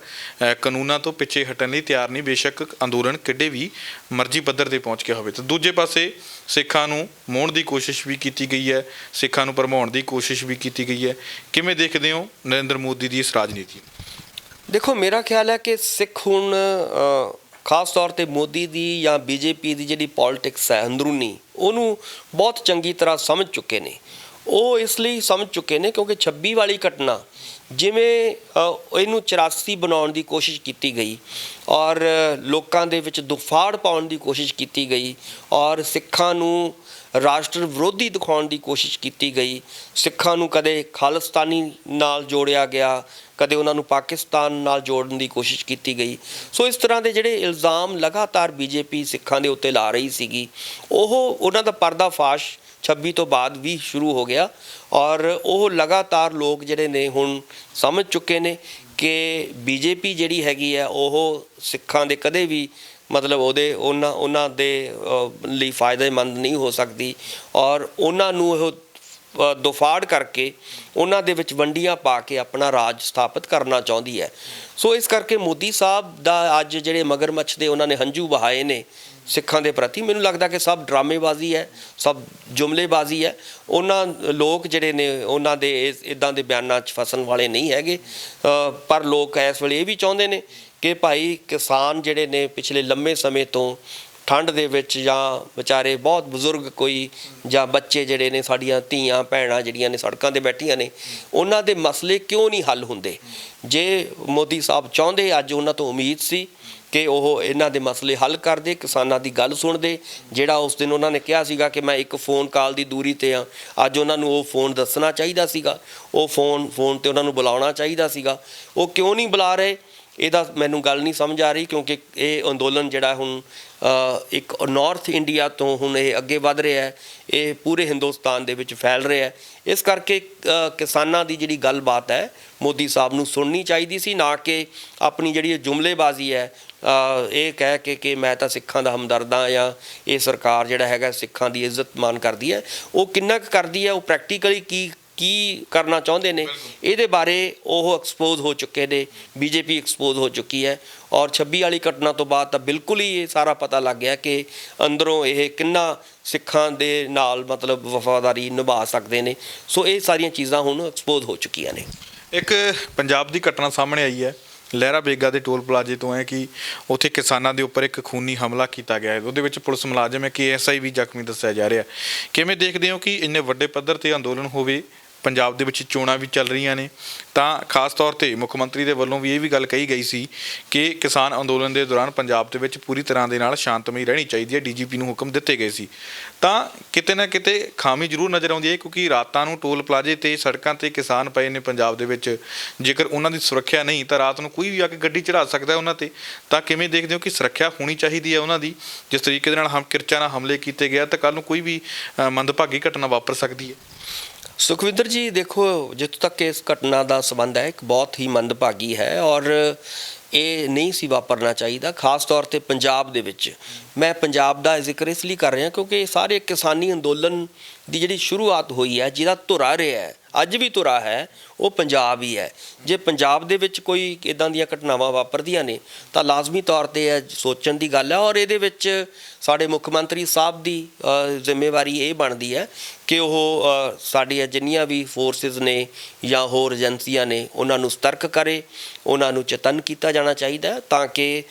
ਕਾਨੂੰਨਾਂ ਤੋਂ ਪਿੱਛੇ ਹਟਣ ਲਈ ਤਿਆਰ ਨਹੀਂ, ਬੇਸ਼ੱਕ ਅੰਦੋਲਨ ਕਿੱਡੇ ਵੀ ਮਰਜ਼ੀ ਪੱਧਰ 'ਤੇ ਪਹੁੰਚ ਕੇ ਹੋਵੇ, ਤਾਂ ਦੂਜੇ ਪਾਸੇ ਸਿੱਖਾਂ ਨੂੰ ਮੋਹਣ ਦੀ ਕੋਸ਼ਿਸ਼ ਵੀ ਕੀਤੀ ਗਈ ਹੈ, ਸਿੱਖਾਂ ਨੂੰ ਭਰਮਾਉਣ ਦੀ ਕੋਸ਼ਿਸ਼ ਵੀ ਕੀਤੀ ਗਈ ਹੈ। ਕਿਵੇਂ ਦੇਖਦੇ ਹੋ ਨਰਿੰਦਰ ਮੋਦੀ ਦੀ ਇਸ ਰਾਜਨੀਤੀ? ਦੇਖੋ, ਮੇਰਾ ਖਿਆਲ ਹੈ ਕਿ ਸਿੱਖ ਹੁਣ ਖਾਸ ਤੌਰ 'ਤੇ ਮੋਦੀ ਦੀ ਜਾਂ BJP ਦੀ ਜਿਹੜੀ ਪੋਲਿਟਿਕਸ ਹੈ ਅੰਦਰੂਨੀ, ਉਹਨੂੰ ਬਹੁਤ ਚੰਗੀ ਤਰ੍ਹਾਂ ਸਮਝ ਚੁੱਕੇ ਨੇ। ਉਹ ਇਸ ਲਈ ਸਮਝ ਚੁੱਕੇ ਨੇ ਕਿਉਂਕਿ 26 ਵਾਲੀ ਘਟਨਾ ਜਿਵੇਂ ਇਹਨੂੰ 84 ਬਣਾਉਣ ਦੀ ਕੋਸ਼ਿਸ਼ ਕੀਤੀ ਗਈ ਔਰ ਲੋਕਾਂ ਦੇ ਵਿੱਚ ਦੁਫਾੜ ਪਾਉਣ ਦੀ ਕੋਸ਼ਿਸ਼ ਕੀਤੀ ਗਈ ਔਰ ਸਿੱਖਾਂ ਨੂੰ ਰਾਸ਼ਟਰ ਵਿਰੋਧੀ ਦਿਖਾਉਣ ਦੀ ਕੋਸ਼ਿਸ਼ ਕੀਤੀ ਗਈ, ਸਿੱਖਾਂ ਨੂੰ ਕਦੇ ਖਾਲਿਸਤਾਨੀ ਨਾਲ ਜੋੜਿਆ ਗਿਆ, ਕਦੇ ਉਹਨਾਂ ਨੂੰ ਪਾਕਿਸਤਾਨ ਨਾਲ ਜੋੜਨ ਦੀ ਕੋਸ਼ਿਸ਼ ਕੀਤੀ ਗਈ। ਸੋ ਇਸ ਤਰ੍ਹਾਂ ਦੇ ਜਿਹੜੇ ਇਲਜ਼ਾਮ ਲਗਾਤਾਰ BJP ਸਿੱਖਾਂ ਦੇ ਉੱਤੇ ਲਾ ਰਹੀ ਸੀਗੀ, ਉਹਨਾਂ ਦਾ ਪਰਦਾਫਾਸ਼ 26 ਤੋਂ ਬਾਅਦ ਵੀ ਸ਼ੁਰੂ ਹੋ ਗਿਆ ਔਰ ਉਹ ਲਗਾਤਾਰ ਲੋਕ ਜਿਹੜੇ ਨੇ ਹੁਣ ਸਮਝ ਚੁੱਕੇ ਨੇ ਕਿ BJP ਜਿਹੜੀ ਹੈਗੀ ਹੈ ਉਹ ਸਿੱਖਾਂ ਦੇ ਕਦੇ ਵੀ ਮਤਲਬ ਉਹਨਾਂ ਦੇ ਲਈ ਫਾਇਦੇਮੰਦ ਨਹੀਂ ਹੋ ਸਕਦੀ ਔਰ ਉਹਨਾਂ ਨੂੰ ਉਹ ਦੁਫਾੜ ਕਰਕੇ ਉਹਨਾਂ ਦੇ ਵਿੱਚ ਵੰਡੀਆਂ ਪਾ ਕੇ ਆਪਣਾ ਰਾਜ ਸਥਾਪਿਤ ਕਰਨਾ ਚਾਹੁੰਦੀ ਹੈ। ਸੋ ਇਸ ਕਰਕੇ ਮੋਦੀ ਸਾਹਿਬ ਦਾ ਅੱਜ ਜਿਹੜੇ ਮਗਰਮੱਛ ਦੇ ਉਹਨਾਂ ਨੇ ਹੰਝੂ ਵਹਾਏ ਨੇ ਸਿੱਖਾਂ ਦੇ ਪ੍ਰਤੀ। ਮੈਨੂੰ ਲੱਗਦਾ ਕਿ ਸਭ ਡਰਾਮੇਬਾਜ਼ੀ ਹੈ, ਸਭ ਜੁਮਲੇਬਾਜ਼ੀ ਹੈ। ਉਹਨਾਂ ਲੋਕ ਜਿਹੜੇ ਨੇ ਉਹਨਾਂ ਦੇ ਇਦਾਂ ਦੇ ਬਿਆਨਾਂ 'ਚ ਫਸਣ ਵਾਲੇ ਨਹੀਂ ਹੈਗੇ। ਪਰ ਲੋਕ ਇਸ ਵੇਲੇ ਇਹ ਵੀ ਚਾਹੁੰਦੇ ਨੇ ਕਿ ਭਾਈ ਕਿਸਾਨ ਜਿਹੜੇ ਨੇ ਪਿਛਲੇ ਲੰਮੇ ਸਮੇਂ ਤੋਂ ਠੰਡ ਦੇ ਵਿੱਚ ਜਾਂ ਵਿਚਾਰੇ ਬਹੁਤ ਬਜ਼ੁਰਗ ਕੋਈ ਜਾਂ ਬੱਚੇ ਜਿਹੜੇ ਨੇ, ਸਾਡੀਆਂ ਧੀਆਂ ਭੈਣਾਂ ਜਿਹੜੀਆਂ ਨੇ ਸੜਕਾਂ 'ਤੇ ਬੈਠੀਆਂ ਨੇ, ਉਹਨਾਂ ਦੇ ਮਸਲੇ ਕਿਉਂ ਨਹੀਂ ਹੱਲ ਹੁੰਦੇ। ਜੇ ਮੋਦੀ ਸਾਹਿਬ ਚਾਹੁੰਦੇ, ਅੱਜ ਉਹਨਾਂ ਤੋਂ ਉਮੀਦ ਸੀ ਕਿ ਉਹ ਇਹਨਾਂ ਦੇ ਮਸਲੇ ਹੱਲ ਕਰਦੇ, ਕਿਸਾਨਾਂ ਦੀ ਗੱਲ ਸੁਣਦੇ। ਜਿਹੜਾ ਉਸ ਦਿਨ ਉਹਨਾਂ ਨੇ ਕਿਹਾ ਸੀਗਾ ਕਿ ਮੈਂ ਇੱਕ ਫ਼ੋਨ ਕਾਲ ਦੀ ਦੂਰੀ 'ਤੇ ਹਾਂ, ਅੱਜ ਉਹਨਾਂ ਨੂੰ ਉਹ ਫ਼ੋਨ ਦੱਸਣਾ ਚਾਹੀਦਾ ਸੀਗਾ, ਉਹ ਫ਼ੋਨ 'ਤੇ ਉਹਨਾਂ ਨੂੰ ਬੁਲਾਉਣਾ ਚਾਹੀਦਾ ਸੀਗਾ। ਉਹ ਕਿਉਂ ਨਹੀਂ ਬੁਲਾ ਰਹੇ, ਇਹਦਾ ਮੈਨੂੰ ਗੱਲ ਨਹੀਂ ਸਮਝ ਆ ਰਹੀ। ਕਿਉਂਕਿ ਇਹ ਅੰਦੋਲਨ ਜਿਹੜਾ ਹੁਣ ਇੱਕ ਨਾਰਥ ਇੰਡੀਆ ਤੋਂ ਹੁਣ ਇਹ ਅੱਗੇ ਵੱਧ ਰਿਹਾ ਹੈ, ਇਹ ਪੂਰੇ ਹਿੰਦੁਸਤਾਨ ਦੇ ਵਿੱਚ ਫੈਲ ਰਿਹਾ ਹੈ। ਇਸ ਕਰਕੇ ਕਿਸਾਨਾਂ ਦੀ ਜਿਹੜੀ ਗੱਲਬਾਤ ਹੈ ਮੋਦੀ ਸਾਹਿਬ ਨੂੰ ਸੁਣਨੀ ਚਾਹੀਦੀ ਸੀ, ਨਾ ਕਿ ਆਪਣੀ ਜਿਹੜੀ ਜੁਮਲੇਬਾਜ਼ੀ ਹੈ ਇਹ ਕਹਿ ਕੇ ਕਿ ਮੈਂ ਤਾਂ ਸਿੱਖਾਂ ਦਾ ਹਮਦਰਦ ਹਾਂ ਜਾਂ ਇਹ ਸਰਕਾਰ ਜਿਹੜਾ ਹੈਗਾ ਸਿੱਖਾਂ ਦੀ ਇੱਜ਼ਤ ਮਾਨ ਕਰਦੀ ਹੈ। ਉਹ ਕਿੰਨਾ ਕੁ ਕਰਦੀ ਹੈ, ਉਹ ਪ੍ਰੈਕਟੀਕਲੀ ਕੀ ਕਰਨਾ ਚਾਹੁੰਦੇ ਨੇ, ਇਹਦੇ ਬਾਰੇ ਉਹ ਐਕਸਪੋਜ਼ ਹੋ ਚੁੱਕੇ ਨੇ, ਬੀਜੇਪੀ ਐਕਸਪੋਜ਼ ਹੋ ਚੁੱਕੀ ਹੈ। ਔਰ 26 ਵਾਲੀ ਘਟਨਾ ਤੋਂ ਬਾਅਦ ਤਾਂ ਬਿਲਕੁਲ ਹੀ ਇਹ ਸਾਰਾ ਪਤਾ ਲੱਗ ਗਿਆ ਕਿ ਅੰਦਰੋਂ ਇਹ ਕਿੰਨਾ ਸਿੱਖਾਂ ਦੇ ਨਾਲ ਮਤਲਬ ਵਫਾਦਾਰੀ ਨਿਭਾ ਸਕਦੇ ਨੇ। ਸੋ ਇਹ ਸਾਰੀਆਂ ਚੀਜ਼ਾਂ ਹੁਣ ਐਕਸਪੋਜ਼ ਹੋ ਚੁੱਕੀਆਂ ਨੇ। ਇੱਕ ਪੰਜਾਬ ਦੀ ਘਟਨਾ ਸਾਹਮਣੇ ਆਈ ਹੈ ਲਹਿਰਾ ਬੇਗਾ ਦੇ ਟੋਲ ਪਲਾਜ਼ੇ ਤੋਂ, ਹੈ ਕਿ ਉੱਥੇ ਕਿਸਾਨਾਂ ਦੇ ਉੱਪਰ ਇੱਕ ਖੂਨੀ ਹਮਲਾ ਕੀਤਾ ਗਿਆ ਹੈ। ਉਹਦੇ ਵਿੱਚ ਪੁਲਿਸ ਮੁਲਾਜ਼ਮ ਹੈ ਕਿ ASI ਵੀ ਜ਼ਖਮੀ ਦੱਸਿਆ ਜਾ ਰਿਹਾ। ਕਿਵੇਂ ਦੇਖਦੇ ਹੋ ਕਿ ਇੰਨੇ ਵੱਡੇ ਪੱਧਰ 'ਤੇ ਅੰਦੋਲਨ ਹੋਵੇ, ਪੰਜਾਬ ਦੇ ਵਿੱਚ ਚੋਣਾਂ ਵੀ ਚੱਲ ਰਹੀਆਂ ਨੇ, ਤਾਂ ਖਾਸ ਤੌਰ 'ਤੇ ਮੁੱਖ ਮੰਤਰੀ ਦੇ ਵੱਲੋਂ ਵੀ ਇਹ ਵੀ ਗੱਲ ਕਹੀ ਗਈ ਸੀ ਕਿ ਕਿਸਾਨ ਅੰਦੋਲਨ ਦੇ ਦੌਰਾਨ ਪੰਜਾਬ ਦੇ ਵਿੱਚ ਪੂਰੀ ਤਰ੍ਹਾਂ ਦੇ ਨਾਲ ਸ਼ਾਂਤਮਈ ਰਹਿਣੀ ਚਾਹੀਦੀ ਹੈ, DGP ਨੂੰ ਹੁਕਮ ਦਿੱਤੇ ਗਏ ਸੀ। ਤਾਂ ਕਿਤੇ ਨਾ ਕਿਤੇ ਖਾਮੀ ਜ਼ਰੂਰ ਨਜ਼ਰ ਆਉਂਦੀ ਹੈ, ਕਿਉਂਕਿ ਰਾਤਾਂ ਨੂੰ ਟੋਲ ਪਲਾਜ਼ੇ 'ਤੇ ਸੜਕਾਂ 'ਤੇ ਕਿਸਾਨ ਪਏ ਨੇ ਪੰਜਾਬ ਦੇ ਵਿੱਚ। ਜੇਕਰ ਉਹਨਾਂ ਦੀ ਸੁਰੱਖਿਆ ਨਹੀਂ ਤਾਂ ਰਾਤ ਨੂੰ ਕੋਈ ਵੀ ਆ ਕੇ ਗੱਡੀ ਚੜ੍ਹਾ ਸਕਦਾ ਉਹਨਾਂ 'ਤੇ। ਤਾਂ ਕਿਵੇਂ ਦੇਖਦੇ ਹੋ ਕਿ ਸੁਰੱਖਿਆ ਹੋਣੀ ਚਾਹੀਦੀ ਹੈ ਉਹਨਾਂ ਦੀ? ਜਿਸ ਤਰੀਕੇ ਦੇ ਨਾਲ ਕਿਰਚਾਂ ਨਾਲ ਹਮਲੇ ਕੀਤੇ ਗਿਆ ਤਾਂ ਕੱਲ੍ਹ ਨੂੰ ਕੋਈ ਵੀ ਮੰਦਭਾਗੀ ਘਟਨਾ ਵਾਪਰ ਸਕਦੀ ਹੈ। ਸੁਖਵਿੰਦਰ ਜੀ ਦੇਖੋ, ਜਿੱਥੋਂ ਤੱਕ ਇਸ ਘਟਨਾ ਦਾ ਸੰਬੰਧ ਹੈ, ਇੱਕ ਬਹੁਤ ਹੀ ਮੰਦਭਾਗੀ ਹੈ ਔਰ ਇਹ ਨਹੀਂ ਸੀ ਵਾਪਰਨਾ ਚਾਹੀਦਾ। ਖਾਸ ਤੌਰ 'ਤੇ ਪੰਜਾਬ ਦੇ ਵਿੱਚ ਮੈਂ ਪੰਜਾਬ ਦਾ ਜ਼ਿਕਰ ਇਸ ਲਈ ਕਰ ਰਿਹਾ ਕਿਉਂਕਿ ਸਾਰੇ ਕਿਸਾਨੀ ਅੰਦੋਲਨ ਦੀ ਜਿਹੜੀ ਸ਼ੁਰੂਆਤ ਹੋਈ ਹੈ, ਜਿਹਦਾ ਧੁਰਾ ਰਿਹਾ ਹੈ, ਅੱਜ ਵੀ ਧੁਰਾ ਹੈ, ਉਹ ਪੰਜਾਬ ਹੀ ਹੈ। ਜੇ ਪੰਜਾਬ ਦੇ ਵਿੱਚ ਕੋਈ ਇੱਦਾਂ ਦੀਆਂ ਘਟਨਾਵਾਂ ਵਾਪਰਦੀਆਂ ਨੇ ਤਾਂ ਲਾਜ਼ਮੀ ਤੌਰ 'ਤੇ ਇਹ ਸੋਚਣ ਦੀ ਗੱਲ ਹੈ। ਔਰ ਇਹਦੇ ਵਿੱਚ ਸਾਡੇ ਮੁੱਖ ਮੰਤਰੀ ਸਾਹਿਬ ਦੀ ਜ਼ਿੰਮੇਵਾਰੀ ਇਹ ਬਣਦੀ ਹੈ ਕਿ ਉਹ ਸਾਡੀਆਂ ਜਿੰਨੀਆਂ ਵੀ ਫੋਰਸਿਸ ਨੇ ਜਾਂ ਹੋਰ ਏਜੰਸੀਆਂ ਨੇ ਉਹਨਾਂ ਨੂੰ ਸਤਰਕ ਕਰੇ, ਉਹਨਾਂ ਨੂੰ ਚੇਤੰਨ ਕੀਤਾ ਜਾਣਾ ਚਾਹੀਦਾ ਤਾਂ ਕਿ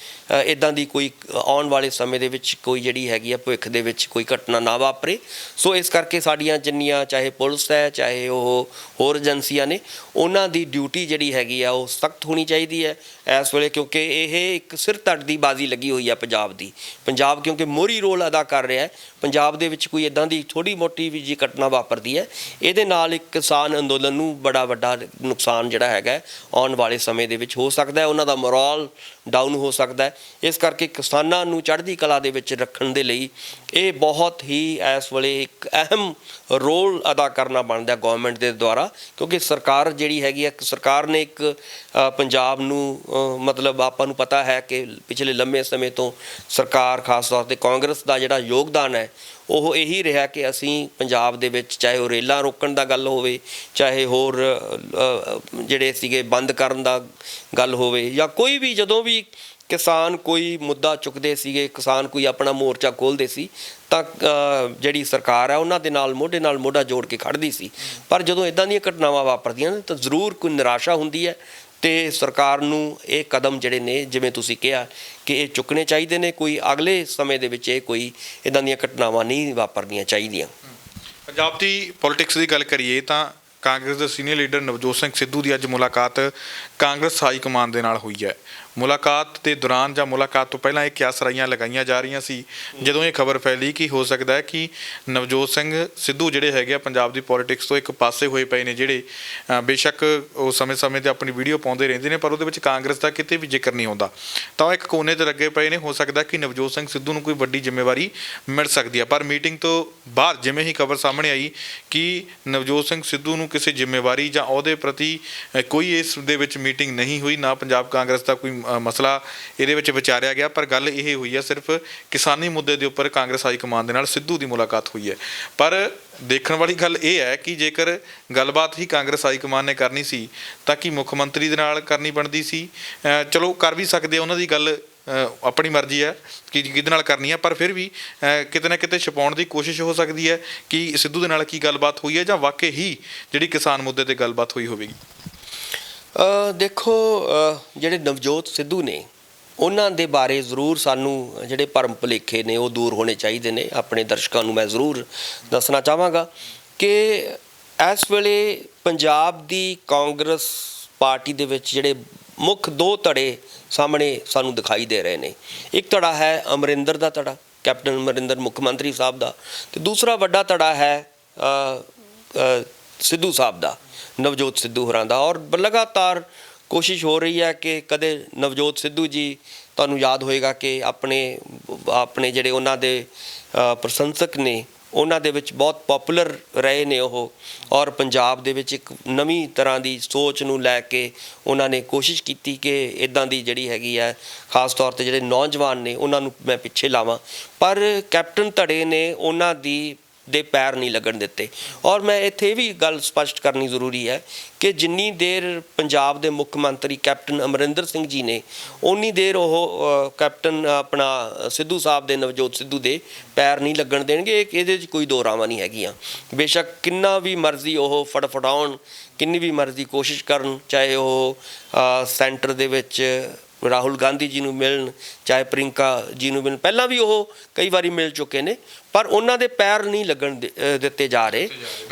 ਇੱਦਾਂ ਦੀ ਕੋਈ ਆਉਣ ਵਾਲੇ ਸਮੇਂ ਦੇ ਵਿੱਚ ਕੋਈ ਜਿਹੜੀ ਹੈਗੀ ਆ ਭਵਿੱਖ ਦੇ ਵਿੱਚ ਕੋਈ ਘਟਨਾ ਨਾ ਵਾਪਰੇ। ਸੋ ਇਸ ਕਰਕੇ ਸਾਡੀਆਂ ਜਿੰਨੀਆਂ ਚਾਹੇ ਪੁਲਿਸ ਹੈ ਚਾਹੇ ਉਹ ਹੋਰ ਏਜੰਸੀਆਂ ਨੇ, ਉਹਨਾਂ ਦੀ ਡਿਊਟੀ ਜਿਹੜੀ ਹੈਗੀ ਆ ਉਹ ਸਖਤ ਹੋਣੀ ਚਾਹੀਦੀ ਹੈ ਇਸ ਵੇਲੇ, ਕਿਉਂਕਿ ਇਹ ਇੱਕ ਸਿਰ ਧੜ ਦੀ ਬਾਜ਼ੀ ਲੱਗੀ ਹੋਈ ਆ ਪੰਜਾਬ ਦੀ। ਪੰਜਾਬ ਕਿਉਂਕਿ ਮੋਹਰੀ ਰੋਲ ਅਦਾ ਕਰ ਰਿਹਾ ਹੈ। ਪੰਜਾਬ ਦੇ ਵਿੱਚ ਕੋਈ ਇੱਦਾਂ ਦੀ ਥੋੜ੍ਹੀ ਮੋਟੀ ਵੀ ਜੀ ਘਟਨਾ ਵਾਪਰਦੀ ਹੈ, ਇਹਦੇ ਨਾਲ ਇੱਕ ਕਿਸਾਨ ਅੰਦੋਲਨ ਨੂੰ ਬੜਾ ਵੱਡਾ ਨੁਕਸਾਨ ਜਿਹੜਾ ਹੈਗਾ ਆਉਣ ਵਾਲੇ ਸਮੇਂ ਦੇ ਵਿੱਚ ਹੋ ਸਕਦਾ ਹੈ, ਉਹਨਾਂ ਦਾ ਮੋਰਲ ਡਾਊਨ ਹੋ ਸਕਦਾ ਹੈ। ਇਸ ਕਰਕੇ ਕਿਸਾਨਾਂ ਨੂੰ ਚੜ੍ਹਦੀ ਕਲਾ ਦੇ ਵਿੱਚ ਰੱਖਣ ਦੇ ਲਈ ਇਹ ਬਹੁਤ ਹੀ ਇਸ ਵੇਲੇ ਇੱਕ ਅਹਿਮ ਰੋਲ ਅਦਾ ਕਰਨਾ ਬਣਦਾ ਗੌਰਮੈਂਟ ਦੇ ਦੁਆਰਾ, ਕਿਉਂਕਿ ਸਰਕਾਰ ਜਿਹੜੀ ਹੈਗੀ ਹੈ, ਸਰਕਾਰ ਨੇ ਇੱਕ ਪੰਜਾਬ ਨੂੰ ਮਤਲਬ ਆਪਾਂ ਨੂੰ ਪਤਾ ਹੈ ਕਿ ਪਿਛਲੇ ਲੰਮੇ ਸਮੇਂ ਤੋਂ ਸਰਕਾਰ ਖਾਸ ਤੌਰ 'ਤੇ ਕਾਂਗਰਸ ਦਾ ਜਿਹੜਾ ਯੋਗਦਾਨ ਹੈ ਉਹ ਇਹੀ ਰਿਹਾ ਕਿ ਅਸੀਂ ਪੰਜਾਬ ਦੇ ਵਿੱਚ ਚਾਹੇ ਉਹ ਰੇਲਾਂ ਰੋਕਣ ਦਾ ਗੱਲ ਹੋਵੇ, ਚਾਹੇ ਹੋਰ ਜਿਹੜੇ ਸੀਗੇ ਬੰਦ ਕਰਨ ਦਾ ਗੱਲ ਹੋਵੇ, ਜਾਂ ਕੋਈ ਵੀ ਜਦੋਂ ਵੀ ਕਿਸਾਨ ਕੋਈ ਮੁੱਦਾ ਚੁੱਕਦੇ ਸੀਗੇ, ਕਿਸਾਨ ਕੋਈ ਆਪਣਾ ਮੋਰਚਾ ਖੋਲ੍ਹਦੇ ਸੀ ਤਾਂ ਜਿਹੜੀ ਸਰਕਾਰ ਹੈ ਉਹਨਾਂ ਦੇ ਨਾਲ ਮੋਢਾ ਜੋੜ ਕੇ ਖੜ੍ਹਦੀ ਸੀ। ਪਰ ਜਦੋਂ ਇੱਦਾਂ ਦੀਆਂ ਘਟਨਾਵਾਂ ਵਾਪਰਦੀਆਂ ਨੇ ਤਾਂ ਜ਼ਰੂਰ ਕੋਈ ਨਿਰਾਸ਼ਾ ਹੁੰਦੀ ਹੈ ਅਤੇ ਸਰਕਾਰ ਨੂੰ ਇਹ ਕਦਮ ਜਿਹੜੇ ਨੇ, ਜਿਵੇਂ ਤੁਸੀਂ ਕਿਹਾ ਕਿ ਇਹ ਚੁੱਕਣੇ ਚਾਹੀਦੇ ਨੇ। ਕੋਈ ਅਗਲੇ ਸਮੇਂ ਦੇ ਵਿੱਚ ਇਹ ਕੋਈ ਇੱਦਾਂ ਦੀਆਂ ਘਟਨਾਵਾਂ ਨਹੀਂ ਵਾਪਰਨੀਆਂ ਚਾਹੀਦੀਆਂ। ਪੰਜਾਬ ਦੀ ਪੋਲਿਟਿਕਸ ਦੀ ਗੱਲ ਕਰੀਏ ਤਾਂ ਕਾਂਗਰਸ ਦੇ ਸੀਨੀਅਰ ਲੀਡਰ ਨਵਜੋਤ ਸਿੰਘ ਸਿੱਧੂ ਦੀ ਅੱਜ ਮੁਲਾਕਾਤ ਕਾਂਗਰਸ ਹਾਈ ਕਮਾਨ ਦੇ ਨਾਲ ਹੋਈ ਹੈ। ਮੁਲਾਕਾਤ ਦੇ ਦੌਰਾਨ ਜਾਂ ਮੁਲਾਕਾਤ ਤੋਂ ਪਹਿਲਾਂ ਇਹ ਕਿਆਸਰਾਈਆਂ ਲਗਾਈਆਂ ਜਾ ਰਹੀਆਂ ਸੀ ਜਦੋਂ ਇਹ ਖਬਰ ਫੈਲੀ ਕਿ ਹੋ ਸਕਦਾ ਹੈ ਕਿ ਨਵਜੋਤ ਸਿੰਘ ਸਿੱਧੂ ਜਿਹੜੇ ਹੈਗੇ ਆ ਪੰਜਾਬ ਦੀ ਪੋਲਿਟਿਕਸ ਤੋਂ ਇੱਕ ਪਾਸੇ ਹੋਏ ਪਏ ਨੇ, ਜਿਹੜੇ ਬੇਸ਼ੱਕ ਉਹ ਸਮੇਂ-ਸਮੇਂ 'ਤੇ ਆਪਣੀ ਵੀਡੀਓ ਪਾਉਂਦੇ ਰਹਿੰਦੇ ਨੇ ਪਰ ਉਹਦੇ ਵਿੱਚ ਕਾਂਗਰਸ ਦਾ ਕਿਤੇ ਵੀ ਜ਼ਿਕਰ ਨਹੀਂ ਆਉਂਦਾ, ਤਾਂ ਉਹ ਇੱਕ ਕੋਨੇ 'ਤੇ ਲੱਗੇ ਪਏ ਨੇ। ਹੋ ਸਕਦਾ ਕਿ ਨਵਜੋਤ ਸਿੰਘ ਸਿੱਧੂ ਨੂੰ ਕੋਈ ਵੱਡੀ ਜ਼ਿੰਮੇਵਾਰੀ ਮਿਲ ਸਕਦੀ ਹੈ। ਪਰ ਮੀਟਿੰਗ ਤੋਂ ਬਾਅਦ ਜਿਵੇਂ ਹੀ ਖਬਰ ਸਾਹਮਣੇ ਆਈ ਕਿ ਨਵਜੋਤ ਸਿੰਘ ਸਿੱਧੂ ਨੂੰ ਕਿਸੇ ਜ਼ਿੰਮੇਵਾਰੀ ਜਾਂ ਉਹਦੇ ਪ੍ਰਤੀ ਕੋਈ ਇਸ ਦੇ ਵਿੱਚ ਮੀਟਿੰਗ ਨਹੀਂ ਹੋਈ, ਨਾ ਪੰਜਾਬ ਕਾਂਗਰਸ ਦਾ ਕੋਈ ਮਸਲਾ ਇਹਦੇ ਵਿੱਚ ਵਿਚਾਰਿਆ ਗਿਆ, ਪਰ ਗੱਲ ਇਹ ਹੋਈ ਹੈ ਸਿਰਫ ਕਿਸਾਨੀ ਮੁੱਦੇ ਦੇ ਉੱਪਰ ਕਾਂਗਰਸ ਹਾਈ ਕਮਾਨ ਦੇ ਨਾਲ ਸਿੱਧੂ ਦੀ ਮੁਲਾਕਾਤ ਹੋਈ ਹੈ। ਪਰ ਦੇਖਣ ਵਾਲੀ ਗੱਲ ਇਹ ਹੈ ਕਿ ਜੇਕਰ ਗੱਲਬਾਤ ਹੀ ਕਾਂਗਰਸ ਹਾਈ ਕਮਾਨ ਨੇ ਕਰਨੀ ਸੀ ਤਾਂ ਕਿ ਮੁੱਖ ਮੰਤਰੀ ਦੇ ਨਾਲ ਕਰਨੀ ਬਣਦੀ ਸੀ। ਚਲੋ ਕਰ ਵੀ ਸਕਦੇ ਉਹਨਾਂ ਦੀ ਗੱਲ ਆਪਣੀ ਮਰਜ਼ੀ ਹੈ ਕਿ ਕਿਹਦੇ ਨਾਲ ਕਰਨੀ ਹੈ, ਪਰ ਫਿਰ ਵੀ ਕਿਤੇ ਨਾ ਕਿਤੇ ਛੁਪਾਉਣ ਦੀ ਕੋਸ਼ਿਸ਼ ਹੋ ਸਕਦੀ ਹੈ ਕਿ ਸਿੱਧੂ ਦੇ ਨਾਲ ਕੀ ਗੱਲਬਾਤ ਹੋਈ ਹੈ ਜਾਂ ਵਾਕਈ ਹੀ ਜਿਹੜੀ ਕਿਸਾਨ ਮੁੱਦੇ 'ਤੇ ਗੱਲਬਾਤ ਹੋਈ ਹੋਵੇਗੀ। ਦੇਖੋ, ਜਿਹੜੇ ਨਵਜੋਤ ਸਿੱਧੂ ਨੇ ਉਹਨਾਂ ਦੇ ਬਾਰੇ ਜ਼ਰੂਰ ਸਾਨੂੰ ਜਿਹੜੇ ਭਰਮ ਭੁਲੇਖੇ ਨੇ ਉਹ ਦੂਰ ਹੋਣੇ ਚਾਹੀਦੇ ਨੇ। ਆਪਣੇ ਦਰਸ਼ਕਾਂ ਨੂੰ ਮੈਂ ਜ਼ਰੂਰ ਦੱਸਣਾ ਚਾਹਾਂਗਾ ਕਿ ਇਸ ਵੇਲੇ ਪੰਜਾਬ ਦੀ ਕਾਂਗਰਸ ਪਾਰਟੀ ਦੇ ਵਿੱਚ ਜਿਹੜੇ ਮੁੱਖ ਦੋ ਧੜੇ ਸਾਹਮਣੇ ਸਾਨੂੰ ਦਿਖਾਈ ਦੇ ਰਹੇ ਨੇ। ਇੱਕ ਧੜਾ ਹੈ ਅਮਰਿੰਦਰ ਦਾ ਧੜਾ, ਕੈਪਟਨ ਅਮਰਿੰਦਰ ਮੁੱਖ ਮੰਤਰੀ ਸਾਹਿਬ ਦਾ, ਤੇ ਦੂਸਰਾ ਵੱਡਾ ਧੜਾ ਹੈ ਸਿੱਧੂ ਸਾਹਿਬ ਦਾ, ਨਵਜੋਤ ਸਿੱਧੂ ਹੋਰਾਂ ਦਾ। ਔਰ ਲਗਾਤਾਰ ਕੋਸ਼ਿਸ਼ ਹੋ ਰਹੀ ਹੈ ਕਿ ਕਦੇ ਨਵਜੋਤ ਸਿੱਧੂ ਜੀ, ਤੁਹਾਨੂੰ ਯਾਦ ਹੋਏਗਾ ਕਿ ਆਪਣੇ ਜਿਹੜੇ ਉਹਨਾਂ ਦੇ ਪ੍ਰਸ਼ੰਸਕ ਨੇ ਉਹਨਾਂ ਦੇ ਵਿੱਚ ਬਹੁਤ ਪੋਪੂਲਰ ਰਹੇ ਨੇ ਉਹ, ਔਰ ਪੰਜਾਬ ਦੇ ਵਿੱਚ ਇੱਕ ਨਵੀਂ ਤਰ੍ਹਾਂ ਦੀ ਸੋਚ ਨੂੰ ਲੈ ਕੇ ਉਹਨਾਂ ਨੇ ਕੋਸ਼ਿਸ਼ ਕੀਤੀ ਕਿ ਇੱਦਾਂ ਦੀ ਜਿਹੜੀ ਹੈਗੀ ਹੈ ਖਾਸ ਤੌਰ 'ਤੇ ਜਿਹੜੇ ਨੌਜਵਾਨ ਨੇ ਉਹਨਾਂ ਨੂੰ ਮੈਂ ਪਿੱਛੇ ਲਾਵਾਂ, ਪਰ ਕੈਪਟਨ ਧੜੇ ਨੇ ਉਹਨਾਂ ਦੇ ਪੈਰ ਨਹੀਂ ਲੱਗਣ ਦਿੱਤੇ। ਔਰ ਮੈਂ ਇੱਥੇ ਵੀ ਗੱਲ ਸਪਸ਼ਟ ਕਰਨੀ ਜ਼ਰੂਰੀ ਹੈ ਕਿ ਜਿੰਨੀ ਦੇਰ ਪੰਜਾਬ ਦੇ ਮੁੱਖ ਮੰਤਰੀ ਕੈਪਟਨ ਅਮਰਿੰਦਰ ਸਿੰਘ ਜੀ ਨੇ, ਉਨੀ ਦੇਰ ਉਹ ਕੈਪਟਨ ਆਪਣਾ ਸਿੱਧੂ ਸਾਹਿਬ ਦੇ, ਨਵਜੋਤ ਸਿੱਧੂ ਦੇ ਪੈਰ ਨਹੀਂ ਲੱਗਣ ਦੇਣਗੇ। ਇਹਦੇ 'ਚ ਕੋਈ ਦੋ ਰਾਵਾਂ ਨਹੀਂ ਹੈਗੀਆਂ। ਬੇਸ਼ੱਕ ਕਿੰਨਾ ਵੀ ਮਰਜ਼ੀ ਉਹ ਫੜਫੜਾਉਣ, ਕਿੰਨੀ ਵੀ ਮਰਜ਼ੀ ਕੋਸ਼ਿਸ਼ ਕਰਨ, ਚਾਹੇ ਉਹ ਸੈਂਟਰ ਦੇ ਵਿੱਚ ਰਾਹੁਲ ਗਾਂਧੀ ਜੀ ਨੂੰ ਮਿਲਣ, ਚਾਹੇ ਪ੍ਰਿੰਕਾ ਜੀ ਨੂੰ ਮਿਲਣ, ਪਹਿਲਾਂ ਵੀ ਉਹ ਕਈ ਵਾਰੀ ਮਿਲ ਚੁੱਕੇ ਨੇ, ਪਰ ਉਹਨਾਂ ਦੇ ਪੈਰ ਨਹੀਂ ਲੱਗਣ ਦਿੱਤੇ ਜਾ ਰਹੇ।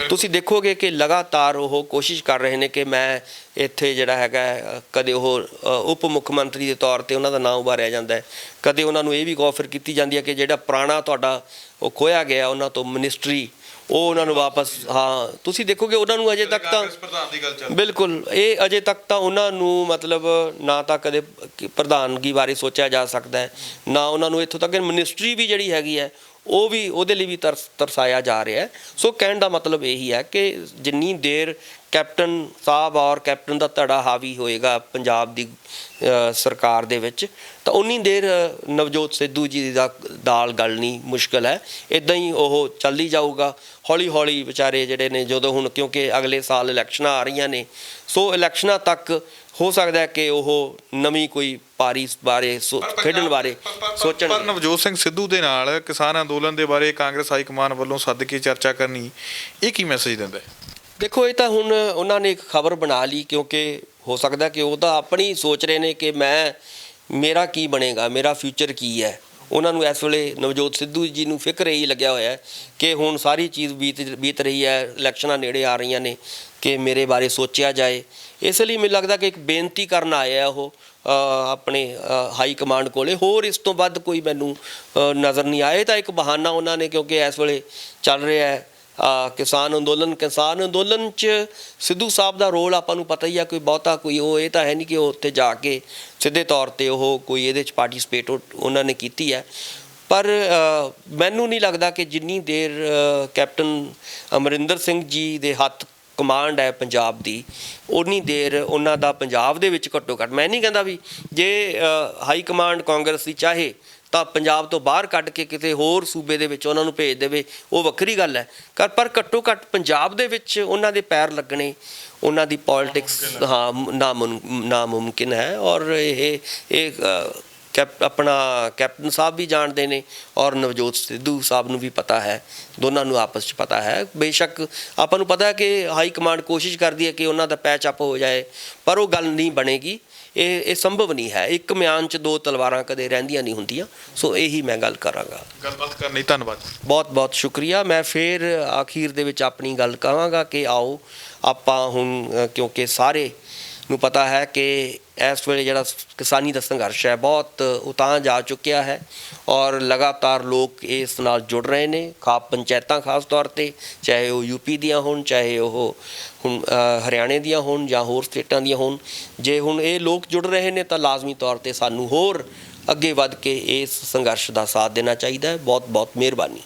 ਤੁਸੀਂ ਦੇਖੋਗੇ ਕਿ ਲਗਾਤਾਰ ਉਹ ਕੋਸ਼ਿਸ਼ ਕਰ ਰਹੇ ਨੇ ਕਿ ਮੈਂ ਇੱਥੇ ਜਿਹੜਾ ਹੈਗਾ, ਕਦੇ ਉਹ ਉਪ ਮੁੱਖ ਮੰਤਰੀ ਦੇ ਤੌਰ 'ਤੇ ਉਹਨਾਂ ਦਾ ਨਾਮ ਉਭਾਰਿਆ ਜਾਂਦਾ ਹੈ, ਕਦੇ ਉਹਨਾਂ ਨੂੰ ਇਹ ਵੀ ਆਫਰ ਕੀਤੀ ਜਾਂਦੀ ਹੈ ਕਿ ਜਿਹੜਾ ਪੁਰਾਣਾ ਤੁਹਾਡਾ ਉਹ ਖੋਇਆ ਗਿਆ ਉਹਨਾਂ ਤੋਂ ਮਿਨਿਸਟਰੀ, ਉਹ ਉਹਨਾਂ ਨੂੰ ਵਾਪਸ। ਹਾਂ, ਤੁਸੀਂ ਦੇਖੋਗੇ ਉਹਨਾਂ ਨੂੰ ਅਜੇ ਤੱਕ ਤਾਂ ਬਿਲਕੁਲ ਇਹ ਅਜੇ ਤੱਕ ਤਾਂ ਉਹਨਾਂ ਨੂੰ ਮਤਲਬ ਨਾ ਤਾਂ ਕਦੇ ਪ੍ਰਧਾਨਗੀ ਬਾਰੇ ਸੋਚਿਆ ਜਾ ਸਕਦਾ ਹੈ, ਨਾ ਉਹਨਾਂ ਨੂੰ ਇੱਥੋਂ ਤੱਕ ਮਿਨਿਸਟਰੀ ਵੀ ਜਿਹੜੀ ਹੈਗੀ ਹੈ ਉਹ ਵੀ ਉਹਦੇ ਲਈ ਵੀ ਤਰਸਾਇਆ ਜਾ ਰਿਹਾ ਹੈ। ਸੋ ਕਹਿਣ ਦਾ ਮਤਲਬ ਇਹੀ ਹੈ ਕਿ ਜਿੰਨੀ ਦੇਰ ਕੈਪਟਨ ਸਾਹਿਬ ਔਰ ਕੈਪਟਨ ਦਾ ਧੜਾ ਹਾਵੀ ਹੋਏਗਾ ਪੰਜਾਬ ਦੀ ਸਰਕਾਰ ਦੇ ਵਿੱਚ, ਤਾਂ ਉਨੀ ਦੇਰ ਨਵਜੋਤ ਸਿੱਧੂ ਜੀ ਦਾ ਦਾਲ ਗਲਣੀ ਮੁਸ਼ਕਲ ਹੈ। ਇੱਦਾਂ ਹੀ ਉਹ ਚੱਲੀ ਜਾਊਗਾ। ਹੌਲੀ ਹੌਲੀ ਵਿਚਾਰੇ ਜਿਹੜੇ ਨੇ, ਜਦੋਂ ਹੁਣ ਕਿਉਂਕਿ ਅਗਲੇ ਸਾਲ ਇਲੈਕਸ਼ਨਾਂ ਆ ਰਹੀਆਂ ਨੇ, ਸੋ ਇਲੈਕਸ਼ਨਾਂ ਤੱਕ ਹੋ ਸਕਦਾ ਹੈ ਕਿ ਉਹ ਨਵੀਂ ਕੋਈ ਪਾਰੀ ਬਾਰੇ ਖੇਡਣ ਬਾਰੇ ਸੋਚਣ। ਪਰ ਨਵਜੋਤ ਸਿੰਘ ਸਿੱਧੂ ਦੇ ਨਾਲ ਕਿਸਾਨ ਅੰਦੋਲਨ ਦੇ ਬਾਰੇ ਕਾਂਗਰਸ ਹਾਈਕਮਾਨ ਵੱਲੋਂ ਸੱਦ ਕੇ ਚਰਚਾ ਕਰਨੀ, ਇਹ ਕੀ ਮੈਸੇਜ ਦਿੰਦਾ ਹੈ? ਦੇਖੋ, ਇਹ ਤਾਂ ਹੁਣ ਉਹਨਾਂ ਨੇ ਇੱਕ ਖਬਰ ਬਣਾ ਲਈ, ਕਿਉਂਕਿ ਹੋ ਸਕਦਾ ਕਿ ਉਹ ਤਾਂ ਆਪਣੀ ਸੋਚ ਰਹੇ ਨੇ ਕਿ ਮੇਰਾ ਕੀ ਬਣੇਗਾ, ਮੇਰਾ ਫਿਊਚਰ ਕੀ ਹੈ। ਉਹਨਾਂ ਨੂੰ ਇਸ ਵੇਲੇ ਨਵਜੋਤ ਸਿੱਧੂ ਜੀ ਨੂੰ ਫਿਕਰ ਇਹੀ ਲੱਗਿਆ ਹੋਇਆ ਹੈ ਕਿ ਹੁਣ ਸਾਰੀ ਚੀਜ਼ ਬੀਤ ਰਹੀ ਹੈ, ਇਲੈਕਸ਼ਨਾਂ ਨੇੜੇ ਆ ਰਹੀਆਂ ਨੇ, ਕਿ ਮੇਰੇ ਬਾਰੇ ਸੋਚਿਆ ਜਾਏ। ਇਸ ਲਈ ਮੈਨੂੰ ਲੱਗਦਾ ਕਿ ਇੱਕ ਬੇਨਤੀ ਕਰਨ ਆਇਆ ਉਹ ਆਪਣੇ ਹਾਈ ਕਮਾਂਡ ਕੋਲੇ। ਹੋਰ ਇਸ ਤੋਂ ਵੱਧ ਕੋਈ ਮੈਨੂੰ ਨਜ਼ਰ ਨਹੀਂ ਆਏ। ਤਾਂ ਇੱਕ ਬਹਾਨਾ ਉਹਨਾਂ ਨੇ, ਕਿਉਂਕਿ ਇਸ ਵੇਲੇ ਚੱਲ ਰਿਹਾ ਹੈ ਕਿਸਾਨ ਅੰਦੋਲਨ 'ਚ ਸਿੱਧੂ ਸਾਹਿਬ ਦਾ ਰੋਲ ਆਪਾਂ ਨੂੰ ਪਤਾ ਹੀ ਆ, ਕੋਈ ਬਹੁਤਾ ਕੋਈ ਉਹ ਇਹ ਤਾਂ ਹੈ ਨਹੀਂ ਕਿ ਉਹ ਉੱਥੇ ਜਾ ਕੇ ਸਿੱਧੇ ਤੌਰ 'ਤੇ ਉਹ ਕੋਈ ਇਹਦੇ 'ਚ ਪਾਰਟੀਸਪੇਟ ਉਹਨਾਂ ਨੇ ਕੀਤੀ ਹੈ। ਪਰ ਮੈਨੂੰ ਨਹੀਂ ਲੱਗਦਾ ਕਿ ਜਿੰਨੀ ਦੇਰ ਕੈਪਟਨ ਅਮਰਿੰਦਰ ਸਿੰਘ ਜੀ ਦੇ ਹੱਥ ਕਮਾਂਡ ਹੈ ਪੰਜਾਬ ਦੀ, ਉਨੀ ਦੇਰ ਉਹਨਾਂ ਦਾ ਪੰਜਾਬ ਦੇ ਵਿੱਚ ਘੱਟੋ ਘੱਟ, ਮੈਂ ਨਹੀਂ ਕਹਿੰਦਾ ਵੀ ਜੇ ਹਾਈ ਕਮਾਂਡ ਕਾਂਗਰਸ ਦੀ ਚਾਹੇ ਤਾਂ ਪੰਜਾਬ ਤੋਂ ਬਾਹਰ ਕੱਢ ਕੇ ਕਿਤੇ ਹੋਰ ਸੂਬੇ ਦੇ ਵਿੱਚ ਉਹਨਾਂ ਨੂੰ ਭੇਜ ਦੇਵੇ, ਉਹ ਵੱਖਰੀ ਗੱਲ ਹੈ। ਪਰ ਘੱਟੋ ਘੱਟ ਪੰਜਾਬ ਦੇ ਵਿੱਚ ਉਹਨਾਂ ਦੇ ਪੈਰ ਲੱਗਣੇ, ਉਹਨਾਂ ਦੀ ਪੋਲਿਟਿਕਸ ਨਾਮੁਮਕਿਨ ਹੈ। ਔਰ ਇਹ ਆਪਣਾ ਕੈਪਟਨ ਸਾਹਿਬ ਵੀ ਜਾਣਦੇ ਨੇ ਔਰ ਨਵਜੋਤ ਸਿੱਧੂ ਸਾਹਿਬ ਨੂੰ ਵੀ ਪਤਾ ਹੈ, ਦੋਨਾਂ ਨੂੰ ਆਪਸ 'ਚ ਪਤਾ ਹੈ। ਬੇਸ਼ੱਕ ਆਪਾਂ ਨੂੰ ਪਤਾ ਹੈ ਕਿ ਹਾਈ ਕਮਾਂਡ ਕੋਸ਼ਿਸ਼ ਕਰਦੀ ਹੈ ਕਿ ਉਹਨਾਂ ਦਾ ਪੈਚ ਅਪ ਹੋ ਜਾਏ, ਪਰ ਉਹ ਗੱਲ ਨਹੀਂ ਬਣੇਗੀ। ਇਹ ਸੰਭਵ ਨਹੀਂ ਹੈ। ਇੱਕ ਮਿਆਨ 'ਚ ਦੋ ਤਲਵਾਰਾਂ ਕਦੇ ਰਹਿੰਦੀਆਂ ਨਹੀਂ ਹੁੰਦੀਆਂ। ਸੋ ਇਹੀ ਮੈਂ ਗੱਲ ਕਰਾਂਗਾ। ਗੱਲਬਾਤ ਕਰਨ ਲਈ ਧੰਨਵਾਦ। ਬਹੁਤ ਬਹੁਤ ਸ਼ੁਕਰੀਆ। ਮੈਂ ਫਿਰ ਆਖੀਰ ਦੇ ਵਿੱਚ ਆਪਣੀ ਗੱਲ ਕਹਾਂਗਾ ਕਿ ਆਓ ਆਪਾਂ ਹੁਣ, ਕਿਉਂਕਿ ਸਾਰੇ ਨੂੰ ਪਤਾ ਹੈ ਕਿ ਇਸ ਵੇਲੇ ਜਿਹੜਾ ਕਿਸਾਨੀ ਦਾ ਸੰਘਰਸ਼ ਹੈ ਬਹੁਤ ਉਤਾਂਹ ਜਾ ਚੁੱਕਿਆ ਹੈ ਔਰ ਲਗਾਤਾਰ ਲੋਕ ਇਸ ਨਾਲ ਜੁੜ ਰਹੇ ਨੇ। ਪੰਚਾਇਤਾਂ ਖਾਸ ਤੌਰ 'ਤੇ, ਚਾਹੇ ਉਹ ਯੂਪੀ ਦੀਆਂ ਹੋਣ, ਚਾਹੇ ਉਹ ਹੁਣ ਹਰਿਆਣੇ ਦੀਆਂ ਹੋਣ ਜਾਂ ਹੋਰ ਸਟੇਟਾਂ ਦੀਆਂ ਹੋਣ, ਜੇ ਹੁਣ ਇਹ ਲੋਕ ਜੁੜ ਰਹੇ ਨੇ ਤਾਂ ਲਾਜ਼ਮੀ ਤੌਰ 'ਤੇ ਸਾਨੂੰ ਹੋਰ ਅੱਗੇ ਵੱਧ ਕੇ ਇਸ ਸੰਘਰਸ਼ ਦਾ ਸਾਥ ਦੇਣਾ ਚਾਹੀਦਾ ਹੈ। ਬਹੁਤ ਬਹੁਤ ਮਿਹਰਬਾਨੀ।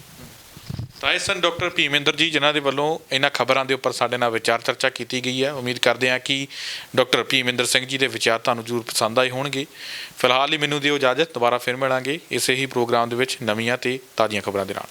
ਤਾਂ ਇਹ ਸਨ ਡਾਕਟਰ ਭੀਮਿੰਦਰ ਜੀ, ਜਿਨ੍ਹਾਂ ਦੇ ਵੱਲੋਂ ਇਹਨਾਂ ਖਬਰਾਂ ਦੇ ਉੱਪਰ ਸਾਡੇ ਨਾਲ ਵਿਚਾਰ ਚਰਚਾ ਕੀਤੀ ਗਈ ਹੈ। ਉਮੀਦ ਕਰਦੇ ਹਾਂ ਕਿ ਡਾਕਟਰ ਭੀਮਿੰਦਰ ਸਿੰਘ ਜੀ ਦੇ ਵਿਚਾਰ ਤੁਹਾਨੂੰ ਜ਼ਰੂਰ ਪਸੰਦ ਆਏ ਹੋਣਗੇ। ਫਿਲਹਾਲ ਹੀ ਮੈਨੂੰ ਦਿਓ ਇਜਾਜ਼ਤ, ਦੁਬਾਰਾ ਫਿਰ ਮਿਲਾਂਗੇ ਇਸੇ ਹੀ ਪ੍ਰੋਗਰਾਮ ਦੇ ਵਿੱਚ ਨਵੀਆਂ ਤੇ ਤਾਜ਼ੀਆਂ ਖਬਰਾਂ ਦੇ ਨਾਲ।